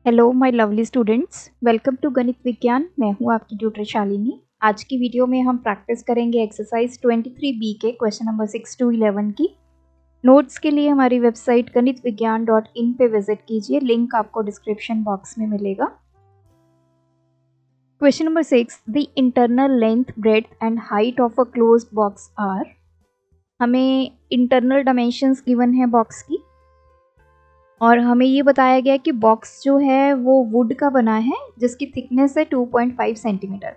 Hello my lovely students, welcome to गणित विज्ञान। मैं हूं आपकी ट्यूटर शालिनी। आज की वीडियो में हम प्रैक्टिस करेंगे एक्सरसाइज 23B के क्वेश्चन नंबर 6 to 11 की। नोट्स के लिए हमारी वेबसाइट ganitviggyan.in पे विजिट कीजिए, लिंक आपको डिस्क्रिप्शन बॉक्स में मिलेगा। Question number 6, the internal length, breadth and height of a closed box are. हमें इंटरनल डायमेंशंस गिवन है बॉक्स की और हमें ये बताया गया कि बॉक्स जो है वो वुड का बना है जिसकी थिकनेस है 2.5 सेंटीमीटर।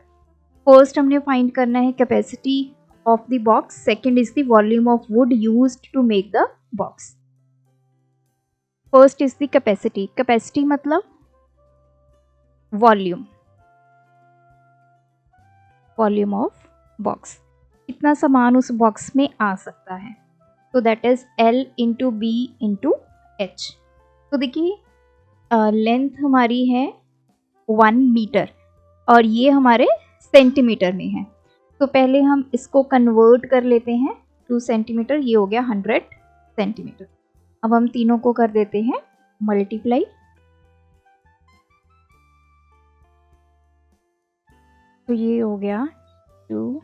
फर्स्ट हमने फाइंड करना है capacity of the box, second is the volume of wood used to make the box. First is the capacity. Capacity मतलब वॉल्यूम, वॉल्यूम ऑफ बॉक्स, कितना सामान उस बॉक्स में आ सकता है। तो that is L into B into H। तो देखिए लेंथ हमारी है 1 मीटर और ये हमारे सेंटीमीटर में है। तो पहले हम इसको कन्वर्ट कर लेते हैं 2 सेंटीमीटर, ये हो गया 100 सेंटीमीटर। अब हम तीनों को कर देते हैं मल्टीप्लाई। तो ये हो गया 2,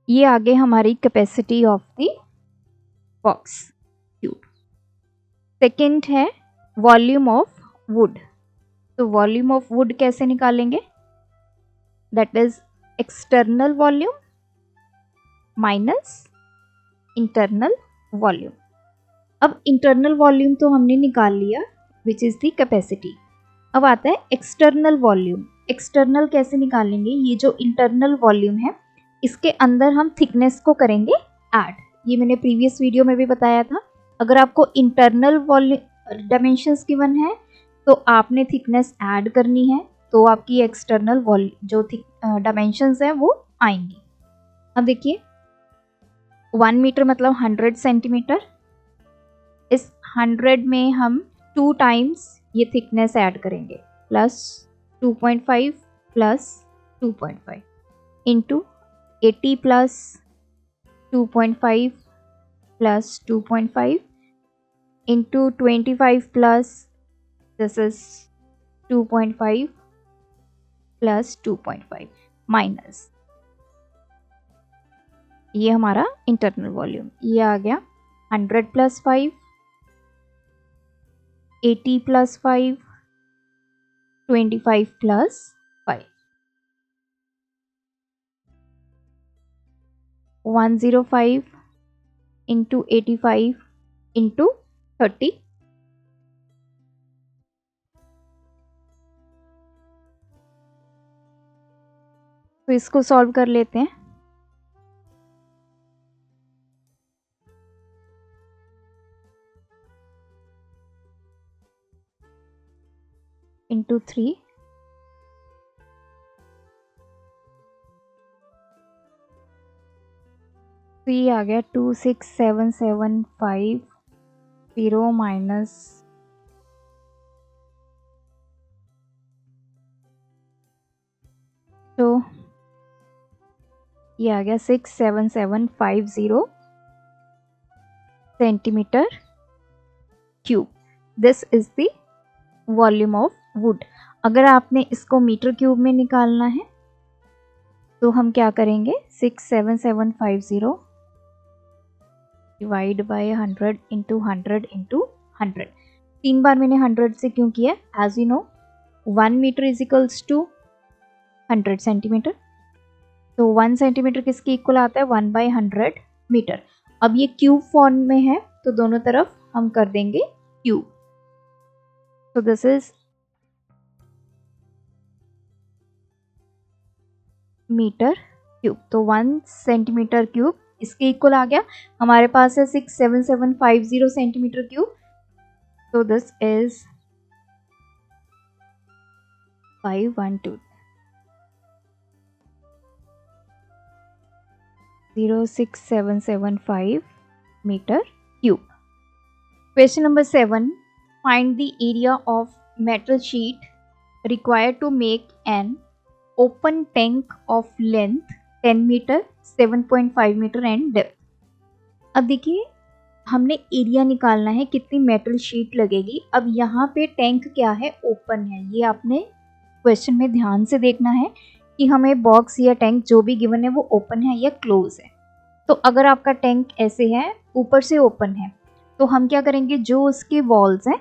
ये आगे हमारी capacity of the box cube. Second है वॉल्यूम ऑफ वुड। तो वॉल्यूम ऑफ वुड कैसे निकालेंगे? That is external volume minus internal volume. अब इंटरनल वॉल्यूम तो हमने निकाल लिया विच इज द कैपेसिटी। अब आता है एक्सटर्नल वॉल्यूम। एक्सटर्नल कैसे निकालेंगे? ये जो इंटरनल वॉल्यूम है इसके अंदर हम थिकनेस को करेंगे ऐड। ये मैंने प्रीवियस वीडियो में भी बताया था। अगर आपको इंटरनल वॉल्यूम डायमेंशंस गिवन है तो आपने थिकनेस ऐड करनी है, तो आपकी एक्सटर्नल वॉल्यूम जो डायमेंशंस हैं वो आएंगी। अब देखिए 1 मीटर मतलब 100 सेंटीमीटर। इस 100 में हम 2 टाइम्स ये थिकनेस ऐड करेंगे, plus 2.5 plus 2.5 into 80 plus 2.5 plus 2.5 into 25 plus this is 2.5 plus 2.5 minus ये हमारा इंटरनल वॉल्यूम। ये आ गया 100 plus 5, 80 plus 5, 25 plus 5, 105 into 85 into 30। तो इसको सॉल्व कर लेते हैं। इंटू 3, तो ये आ गया 26775 माइनस तो ये आ गया 67750 centimetre cube. This is the volume of would. अगर आपने इसको मीटर क्यूब में निकालना है तो हम क्या करेंगे? 67750 डिवाइड बाय 100 इंटू 100 इंटू 100। 3 बार मैंने 100 से क्यों किया? As you know 1 metre is equals to 100 centimetre. तो 1 सेंटीमीटर किसके इक्वल आता है? 1/100 मीटर। अब ये क्यूब फॉर्म में है तो दोनों तरफ हम कर देंगे क्यूब। तो दिस इज मीटर क्यूब। तो 1 सेंटीमीटर क्यूब इसके इक्वल आ गया। हमारे पास है 67750 सेंटीमीटर क्यूब। तो this is 512.06775 meter cube. Question number 7. Find the area of metal sheet required to make an open tank of length 10 meter, 7.5 meter and depth. अब देखिए हमने एरिया निकालना है, कितनी मेटल शीट लगेगी। अब यहाँ पे टैंक क्या है, ओपन है। ये आपने क्वेश्चन में ध्यान से देखना है कि हमें बॉक्स या टैंक जो भी गिवन है वो ओपन है या क्लोज है। तो अगर आपका टैंक ऐसे है, ऊपर से ओपन है, तो हम क्या करेंगे, जो उसके वॉल्स हैं,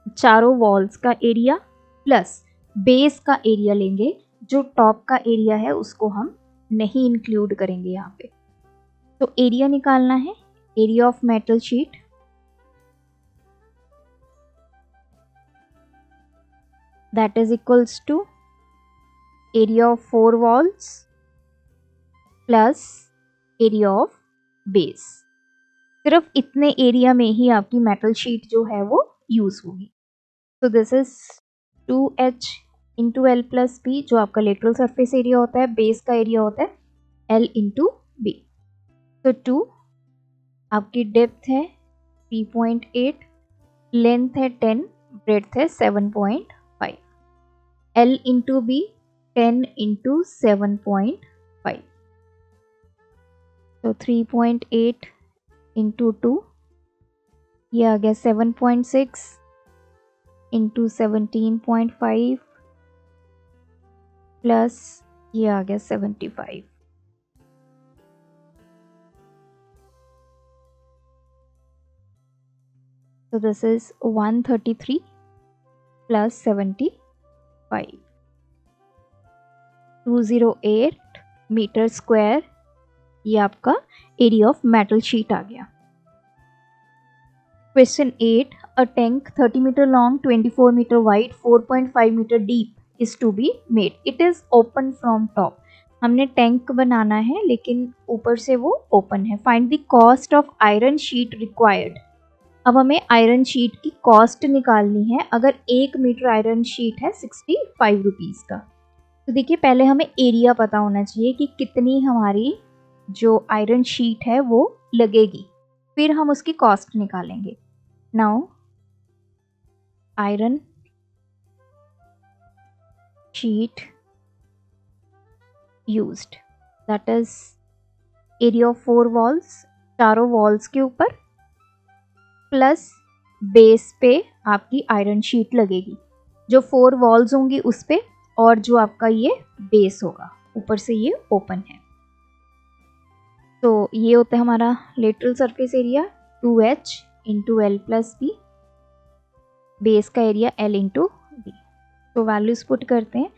चारों वॉल्स का एरिया प्लस बेस का एरिया लेंगे। जो टॉप का एरिया है उसको हम नहीं इंक्लूड करेंगे यहाँ पे। तो एरिया निकालना है, area of metal sheet, that is equals to area of 4 walls plus area of base। सिर्फ इतने एरिया में ही आपकी मेटल शीट जो है वो यूज होगी। तो this is 2h into L plus B, जो आपका लेटरल सरफेस एरिया होता है, बेस का एरिया होता है एल इंटू बी। तो 2 आपकी डेप्थ है 3.8, लेंथ है 10, ब्रेड्थ है 7.5, L इंटू बी 10 इंटू 7.5, तो 3.8 इंटू 2, ये आ गया 7.6 इंटू 17.5 प्लस ये आ गया 75। So this is 133 plus 75, 208 metre square. ये आपका एरिया ऑफ मेटल शीट आ गया। Question 8, a tank 30 metre long, 24 metre wide, 4.5 metre deep is to be made. It is open from top. हमने टैंक बनाना है लेकिन ऊपर से वो ओपन है। Find the cost of iron sheet required. अब हमें आयरन शीट की कॉस्ट निकालनी है। अगर 1 मीटर आयरन शीट है 65 रुपीज़ का। तो देखिए, पहले हमें एरिया पता होना चाहिए कि कितनी हमारी जो आयरन शीट है वो लगेगी, फिर हम उसकी कॉस्ट निकालेंगे। Now iron sheet used, that is area of 4 walls, चारों वॉल्स के ऊपर, प्लस बेस पे आपकी आयरन शीट लगेगी। जो 4 वॉल्स होंगी उस पे, और जो आपका ये बेस होगा, ऊपर से ये ओपन है। तो ये होता है हमारा lateral surface area 2h into L plus B, base का एरिया l इंटू बी। तो वैल्यूज पुट करते हैं।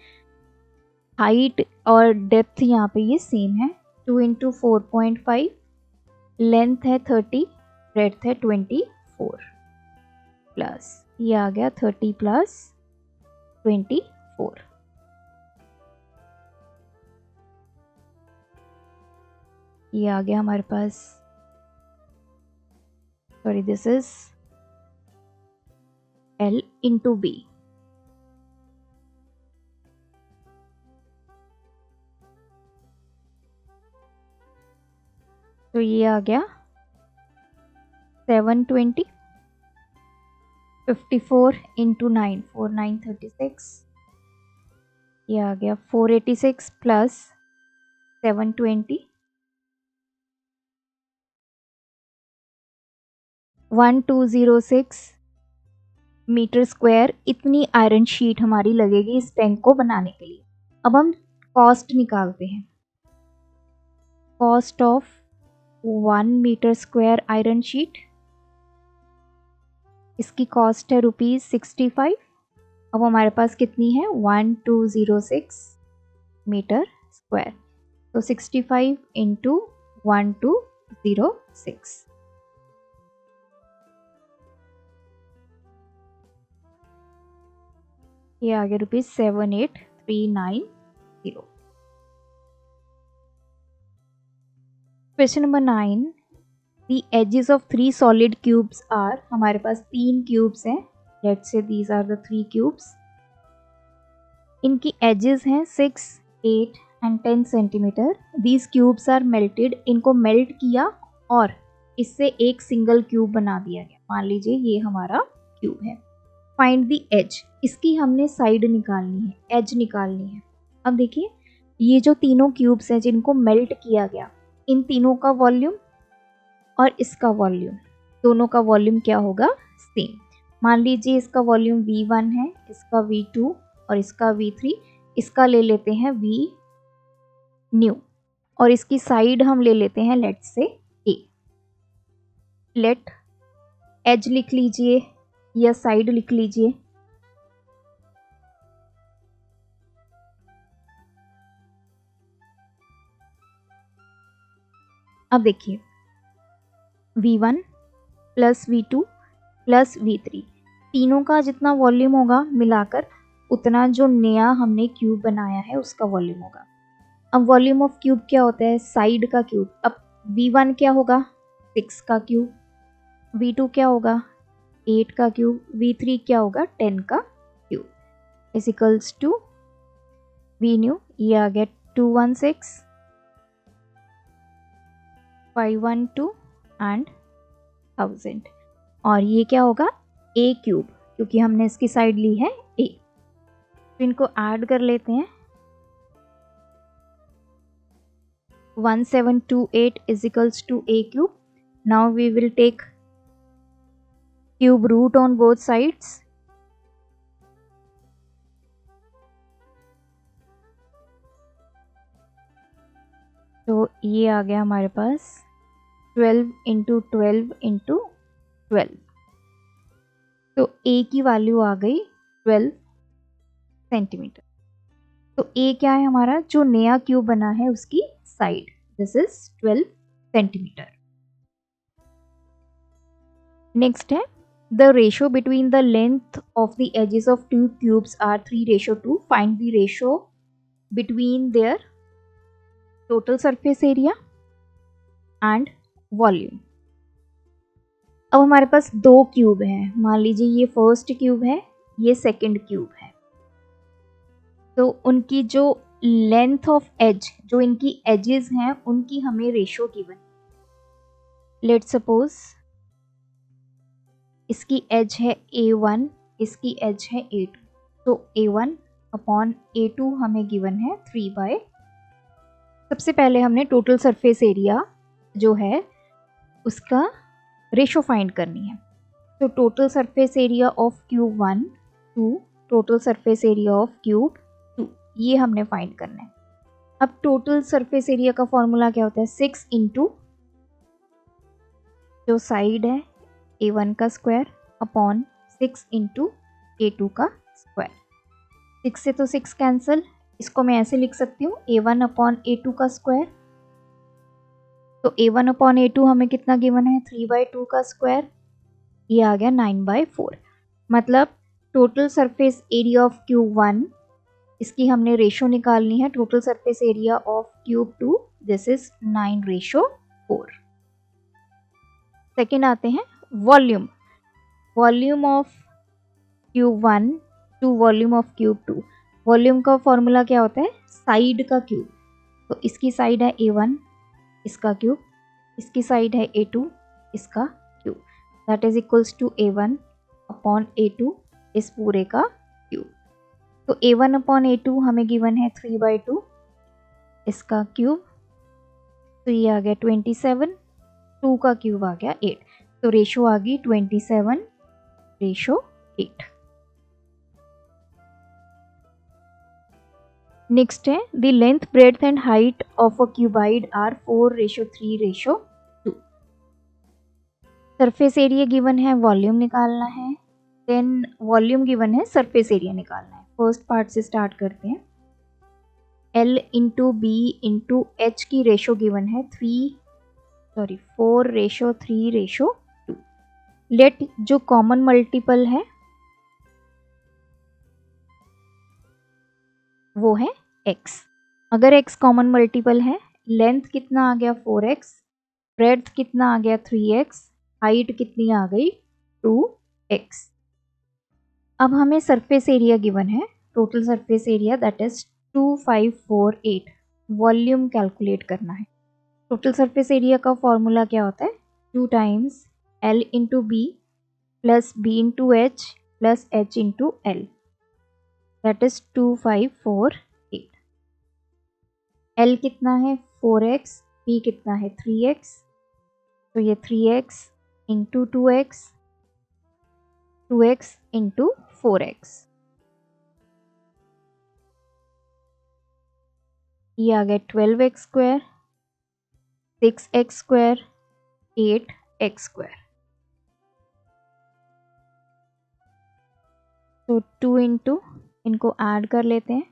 हाइट और डेप्थ यहाँ पे ये सेम है, 2 इंटू 4.5, लेंथ है 30, ब्रेड्थ है 24, प्लस ये आ गया 30 प्लस 24, ये आ गया हमारे पास, sorry this is L into B. तो ये आ गया 720, 54 इंटू 9, 4 9 36, ये आ गया 486 प्लस 720, 1206 मीटर स्क्वायर। इतनी आयरन शीट हमारी लगेगी इस टैंक को बनाने के लिए। अब हम कॉस्ट निकालते हैं। Cost of 1 metre square iron sheet, इसकी कॉस्ट है ₹65। अब हमारे पास कितनी है, 1206 मीटर स्क्वायर। तो 65 इंटू 1206, ये आ गया ₹78390। Question number 9, the edges of 3 solid cubes are. हमारे पास 3 क्यूब्स हैं, let's say these are the 3 cubes. इनकी एजेस हैं 6, 8 and 10 centimetre. These cubes are melted. इनको मेल्ट किया और इससे एक सिंगल क्यूब बना दिया गया। मान लीजिए ये हमारा क्यूब है। फाइंड द एज, इसकी हमने साइड निकालनी है, एज निकालनी है। अब देखिए, ये जो तीनों क्यूब्स हैं जिनको मेल्ट किया गया, इन तीनों का वॉल्यूम और इसका वॉल्यूम दोनों का वॉल्यूम क्या होगा, सेम। मान लीजिए इसका वॉल्यूम V1 है, इसका V2 और इसका V3, इसका ले लेते हैं V न्यू और इसकी साइड हम ले लेते हैं लेट से A। लेट एज लिख लीजिए या साइड लिख लीजिए। अब देखिए V1 plus V2 plus V3, तीनों का जितना वॉल्यूम होगा मिलाकर उतना जो नया हमने क्यूब बनाया है उसका वॉल्यूम होगा। अब वॉल्यूम ऑफ क्यूब क्या होता है, साइड का क्यूब। अब V1 क्या होगा, 6 का क्यूब, V2 क्या होगा, 8 का क्यूब, V3 क्या होगा, 10 का cube, is equals to V new, ये आ गया 216, 512 एंड 1000, और ये क्या होगा A क्यूब, क्योंकि हमने इसकी साइड ली है A। तो इनको ऐड कर लेते हैं। 1728 is equals to A cube. Now we will take cube root on both sides. तो ये आ गया हमारे पास 12 इंटू 12 इंटू 12। तो A की वैल्यू आ गई 12 सेंटीमीटर। तो A क्या है हमारा, जो नया क्यूब बना है उसकी side, this is 12 centimetre. Next है the ratio between the length of the edges of two cubes are 3:2. Find the ratio between their total surface area and volume. अब हमारे पास दो क्यूब हैं, मान लीजिए ये फर्स्ट क्यूब है, ये सेकंड क्यूब है। तो उनकी जो लेंथ ऑफ एज, जो इनकी एजेस हैं, उनकी हमें रेशो गिवन। लेट्स सपोज इसकी एज है A1, इसकी एज है A2, तो A1 अपॉन A2 हमें गिवन है 3/। सबसे पहले हमने टोटल सरफेस एरिया जो है उसका रेशो फाइंड करनी है। तो total surface area of cube 1 to total surface area of cube 2, ये हमने फाइंड करना है। अब टोटल सरफेस एरिया का फॉर्मूला क्या होता है, 6 इंटू जो साइड है A1 का स्क्वायर अपॉन 6 इंटू A2 का स्क्वायर। 6 से तो 6 कैंसिल, इसको मैं ऐसे लिख सकती हूँ A1 अपॉन A2 का स्क्वायर। तो A1 अपॉन A2 हमें कितना गिवन है, 3/2 का स्क्वायर, ये आ गया 9/4। मतलब total surface area of cube 1, इसकी हमने रेशो निकालनी है total surface area of cube 2, this is 9:4। Second आते हैं volume. Volume of cube 1 to volume of cube 2। Volume का फॉर्मूला क्या होता है, साइड का क्यूब। तो इसकी साइड है A1, इसका क्यूब, इसकी साइड है A2, इसका cube, that is equals to A1 upon A2 इस पूरे का क्यूब। तो A1 अपॉन A2 हमें गिवन है 3/2, इसका क्यूब, तो ये आ गया 27, 2 का क्यूब आ गया 8, तो रेशो आ गई 27:8। नेक्स्ट है the length, breadth and height of a cuboid are 4:3:2। Surface area given है, वॉल्यूम निकालना है, देन वॉल्यूम गिवन है, सरफेस एरिया निकालना है। फर्स्ट पार्ट से स्टार्ट करते हैं। L into B into H की रेशो गिवन है 4:3:2। लेट जो कॉमन मल्टीपल है वो है x। अगर x कॉमन मल्टीपल है, लेंथ कितना आ गया 4x, ब्रेड्थ कितना आ गया 3x, हाइट कितनी आ गई 2x। अब हमें सरफेस एरिया गिवन है, total surface area that is 2548। Volume calculate करना है। टोटल सरफेस एरिया का फॉर्मूला क्या होता है, 2 times L into B plus B into H plus H into L, that is 2548। L कितना है 4x, B कितना है 3x, तो ये 3x into 2x, 2x into 4x, ये आ गया 12x square, 6x square, 8x square. तो 2 इंटू, इनको ऐड कर लेते हैं,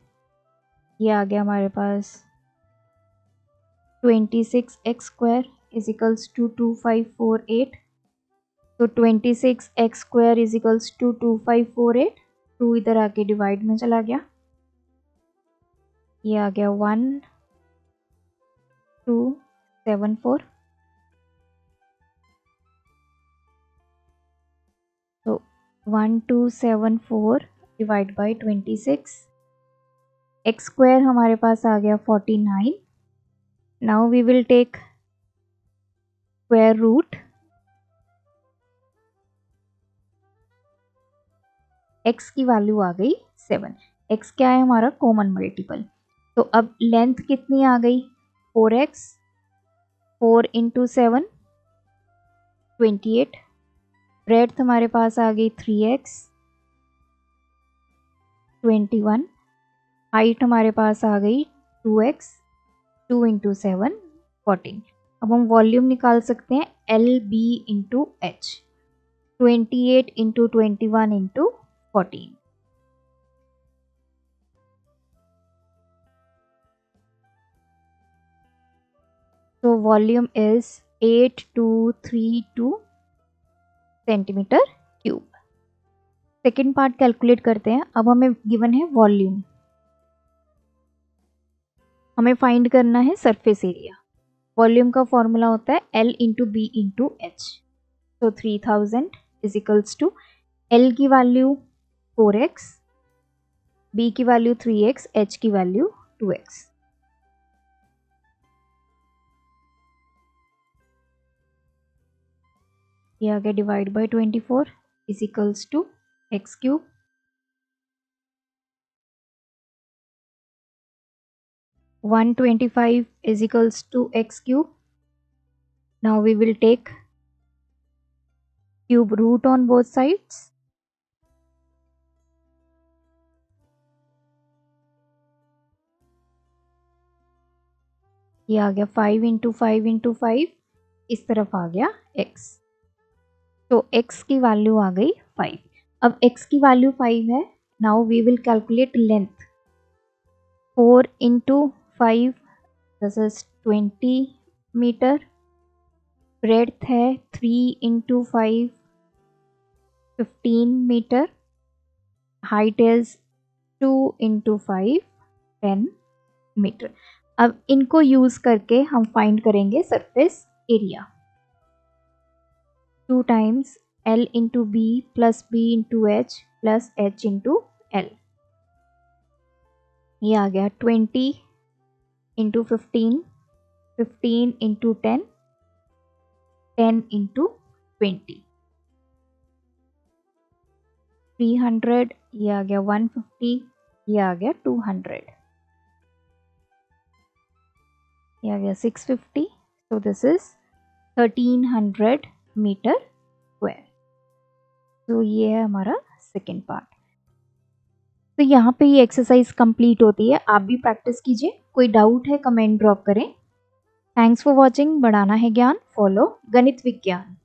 ये आ गया हमारे पास 26x square is equals to 2548। तो 26x square is equals to 2548, 2 इधर आके डिवाइड में चला गया, ये आ गया 1274। तो 1274 डिवाइड बाई 26, एक्स स्क्वायर हमारे पास आ गया 49। Now we will take square root, x की वैल्यू आ गई 7, x क्या है हमारा कॉमन मल्टीपल। तो अब लेंथ कितनी आ गई 4x, 4 इंटू 7 28, ब्रेड्थ हमारे पास आ गई 3x 21, हाइट हमारे पास आ गई 2x, 2 इंटू 7 14। अब हम वॉल्यूम निकाल सकते हैं LB into H, 28 into 21 into 14। So volume is 8232 centimetre cube. Second part calculate करते हैं। अब हमें गिवन है वॉल्यूम, हमें फाइंड करना है सरफेस एरिया। वॉल्यूम का फॉर्मूला होता है L into B into H. तो 3000 इज इक्वल्स टू L की वैल्यू 4x, B की वैल्यू 3x, H की वैल्यू 2x। ये आ गया divide by 24 is equals to X cube. One 25 is equals to x cube. Now we will take cube root on both sides. ये आ गया 5 into 5 into 5, इस तरफ आ गया x। तो x की वैल्यू आ गई 5। अब x की वैल्यू 5 है। Now we will calculate length. 4 इंटू 5 दिस इज 20 मीटर। ब्रेड्थ है 3 इंटू 5 15 मीटर। हाइट इज 2 इंटू 5 10 मीटर। अब इनको यूज करके हम फाइंड करेंगे surface area. 2 times L into B plus B into H plus H into L. ये आ गया 20 इंटू 15, 15 इंटू 10, 10 इंटू 20, 300। ये आ गया 150, ये आ गया 200, ये आ गया 650। so this is 1300 metre square. तो ये है हमारा सेकेंड पार्ट। तो यहाँ पे ये एक्सरसाइज कंप्लीट होती है। आप भी प्रैक्टिस कीजिए। कोई डाउट है कमेंट ड्रॉप करें। Thanks for watching. बढ़ाना है ज्ञान, फॉलो गणित विज्ञान।